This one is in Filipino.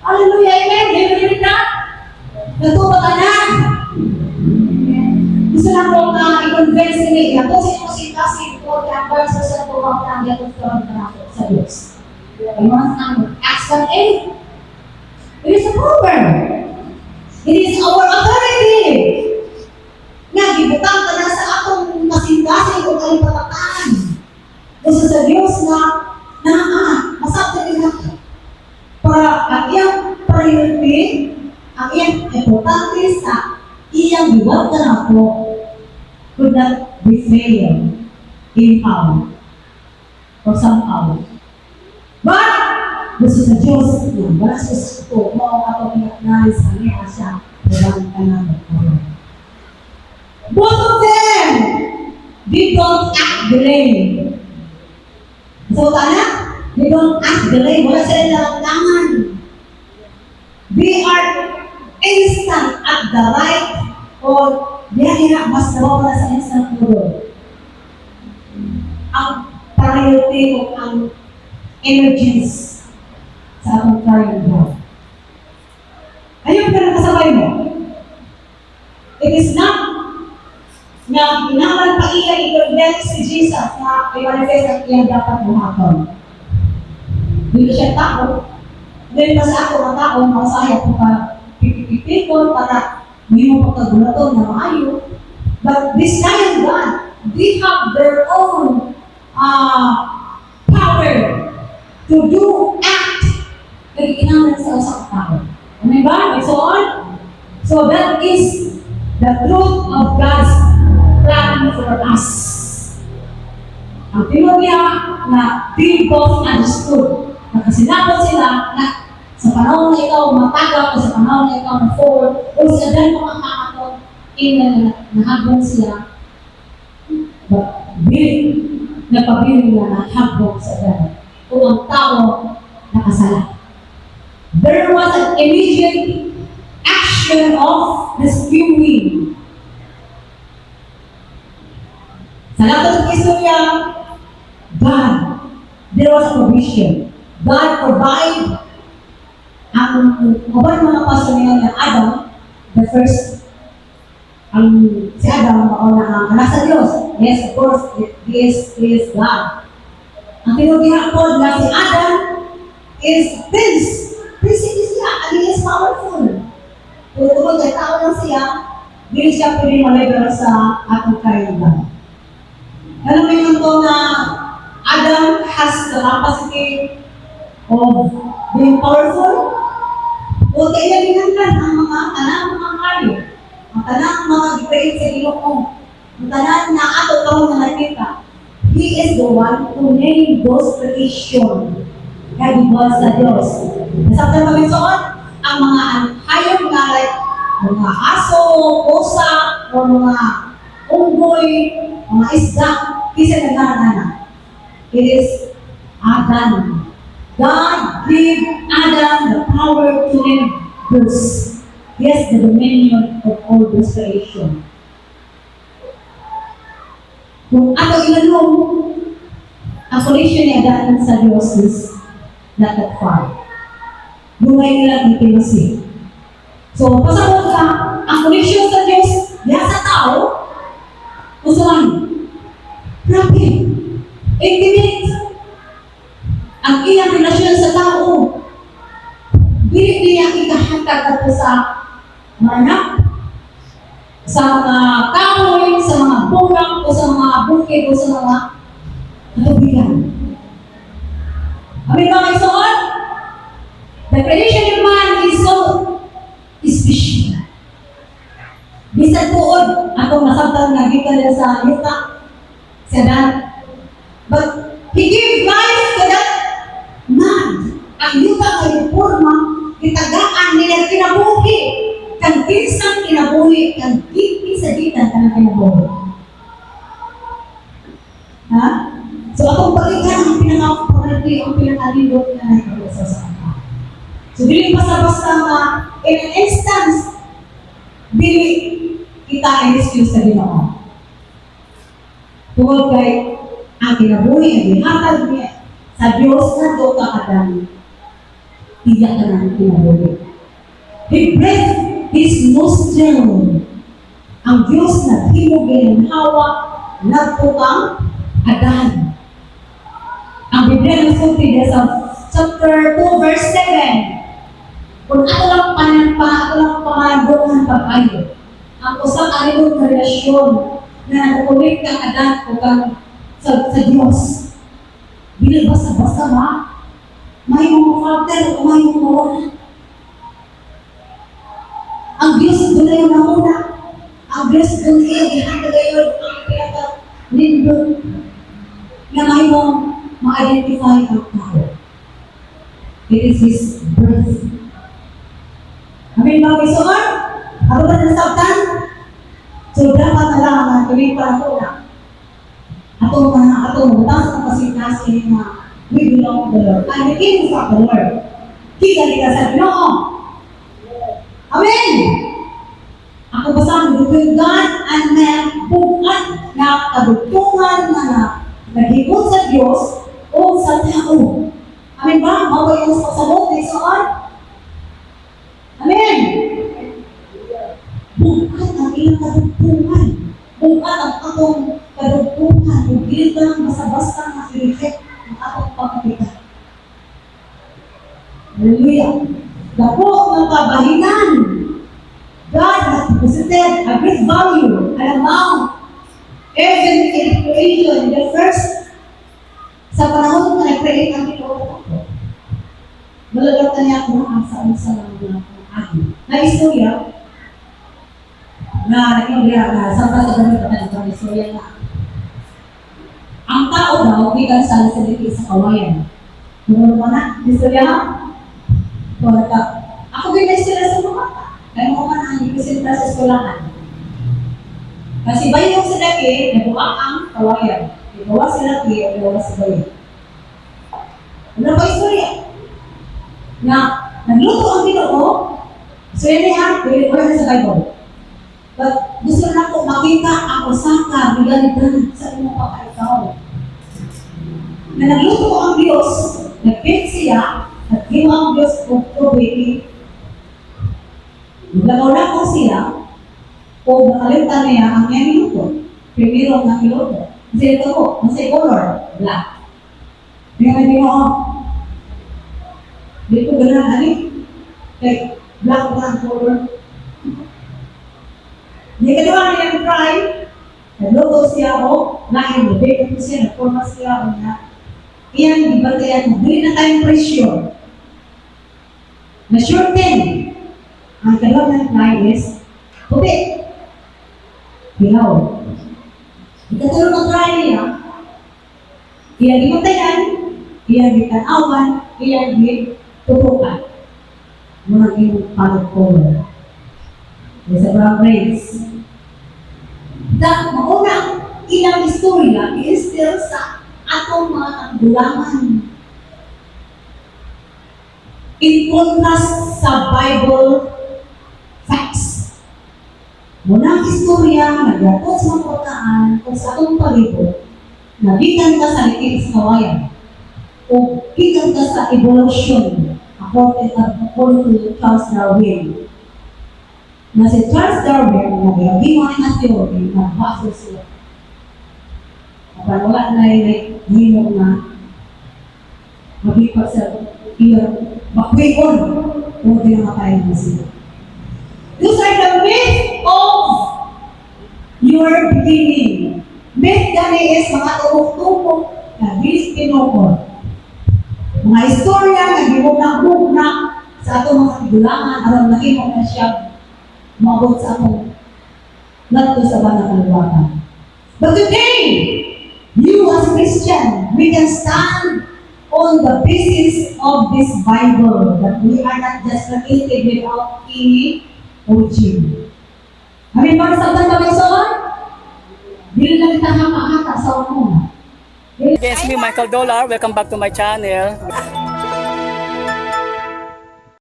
Hallelujah, amen. Do you believe that? Natuto ka na. Gusto lang ko i-convince ni Ito si ko kaya verse sa tuwag na ang sa Diyos. Iwan ang Acts 1:8. It is a power. It is our authority. Nagibutang ka na sa atong kasing-kasing o kalipatataan. Gusto sa Diyos na masabta din natin. Para ang iyang priority, ang iyang importante sa iyang biwag ka na po could not be failed in power or somehow. But, gusto sa Diyos na wala sa gusto mo kapag pinag-nais sa niya siya walang ka na both of them they don't act delay. So, they don't act delay. Wala sila naramdaman. They are instant at the right or biyahira mas nawawala sa instant mood. Ang priority o ang energies sa atong current world. Ayun ka na kasabay mo. It is not na inaman pa iya i-convince si Jesus na i-manifest ang iyang dapat buhaton. Hindi siya tao. Dahil pa sa ako ang tao, makasaya ko pa pipipipikon para hindi mo pagkagulaton na maayo. But this kind of God, they have their own power to do act na ginawa sa usang tao. Ano ba? So on? So that is the truth of God's plan for us. Ang tinulya na they both understood. Nakasinapot sila na sa panahon na ikaw matagaw o sa panahon na ikaw na-forward o sa dahil mga kakatong nahabong sila. But napabiling na nahabong sa dahil kung ang tao nakasala. There was an immediate action of rescuing. Sa lahat ng istorya, God, there was a provision. God provide ang mga pastor niya Adam, the first, si Adam, ang anak sa Diyos. Yes, of course, this is God. Ang tinutihak po na si Adam is Prince. Prince siya, and he is powerful. Kung ito ay tao lang siya, hindi siya pwede malibero sa atong kailangan. Alam mo yun ito na Adam has the capacity of being powerful. O kaya ginagdan ang mga tanang mga karyo, ang tanang mga gipait sa Ginoo, ang tanang na ato kamo na nakita. He is the one who named those creation. Kaya gibuhat sa Diyos. Nasabtan kami soon, ang mga hayop na like mga aso, pusa, o mga unggoy, mga isda, isa nagkaroon. It is Adam. God gave Adam the power to reproduce. Yes, the dominion of all this creation. Kung ato ilanong, ang connection ni Adam sa Diyos is not that far. Buhay nila ng pinasi. So, pasabot ka, ang connection sa Diyos, diya sa tao, kung saan, grabe, intimate. Ang iyang relasyon sa tao, hindi niya ikahatag at sa manak, sa mga kahoy, sa mga burak, o sa mga bukid, o sa mga katubigan. Amin ba kayo soon? The creation of man is so special. Bisan tuod, akong nasabtan nga gikan sa yuta, sa dan. But He gave life to that man. Ang yuta ay forma, itagaan nila kinabuhi. Kang pinsang kinabuhi, kang kipi sa gitan ka na kinabuhi. Ha? So akong balikan ang pinaka-priority, ang pinaka-lindot na nagkakasa sa akin. So dili basta-basta nga, in an instance, dili kita i-excuse sa Ginoo. Tungkol kay ang kinabuhi, ang gihatag niya sa Diyos na do kakadami. iyak ka ng pinabuli. He breathed His nostril. Ang Diyos na hinugin ng hawa, nagpukang Adan. Ang Biblia nagsulti sa chapter 2, verse 7. Kung ato lang panandungan pa kayo, ang usang arilong na relasyon na nagkulit kang Adan o kang sa Diyos. Bila basa-basa ba? May mga factor o may mga wala. Ang Diyos doon na yung nauna. Ang Diyos doon yung ihatagayon ang pinaka-lindon na may mong ma-identify ang tao. It is His birth. Amin ba, Bisuan? Ako ba nasabtan? So, dapat na lang ang tuwing para ko na atong butas ng kasi na we belong to the Lord. And the kingdom of the Lord. Kikali ka sa Ginoo. Amen! Ako basahin, between God and man, bukat na kabutungan na nagikot sa Diyos o sa tao. Amen ba? Maway ang pasabot ni Soon? Amen! Bukat ang ilang kabutungan. Bukat ang atong kabutungan. Bukilit ka ng basta-basta na i-reflect ang atong pagkakitan. Hallelujah! Dapo ng kabahinan. God has deposited a great value and amount even in creation. The first, sa panahon na nag-create ang Pinoon ako, malagatan niya ako ang sa mga akin. Na istorya, na nag-iulia na sa gamit ang istorya na ang tao daw, bilang sa nasaliti sa kawayan. Ano mo na? Istorya ha? Ako din sila sa mga kaya mo man ang ipresenta sa eskulahan. Kasi bayong sa laki, nabuang ang kawayan. Igawa sa laki, igawa sa bayan. Ano ba istorya? Na nagluto ang Ginoo, so yun yan, pwede sa Bible. But gusto na ko makita ang usaka, biganitan sa inyong pagkaikaw. Na nagluto ang Diyos, nag-fit siya, nag-iwa ang Diyos kung tubig, maglagaw na ko siya, o nakalimutan niya ang mga minuto. Primero ng minuto. Kasi ito ko, masay color, black. Ngayon din ako, hindi ko gano'n ani. Like, black ang color. Hindi ka naman niya try. Nagluto siya ako, nahin mo, bacon ko siya, nagforma siya ako na. Iyan, ibatayan mo, hindi na tayong pressure. Na sure thing, ang kalawang ng try is, puti. Hilaw. Ikatulong ang try niya, iyan imatayan, iyan itanawan, iyan itutukan. Mga iyong pag-color. Sa brown race. Maunang ilang istorya is still sa atong mga tanggulangan. In contrast sa Bible facts. Munang istorya, naglatot sa mga pagkaan, kung sa atong palibot, nabitan ka sa likid sa kawayan, o bitan ka sa evolution, according to Charles Darwin. Na si Charles Darwin, nag-iwan na theory, nagbaso siya. Kapag wala na yung hinog na magipat sa iyo, bakwikon, kung pinamatayin na siya. Those are the myth of your beginning. Myth gani is mga tumok-tumok na bilis pinukon. Mga istorya na gimugnak-mugnak sa atong mga tigulangan, alam na himok na siya mabot sa akong nato sa banang kaluwagan. But today, you as Christian, we can stand on the basis of this Bible that we are not just created without any origin. Amin ba sa tanda may soon? Dili lang kita haka-haka sa umuna. Yes, me Michael Dollar. Welcome back to my channel.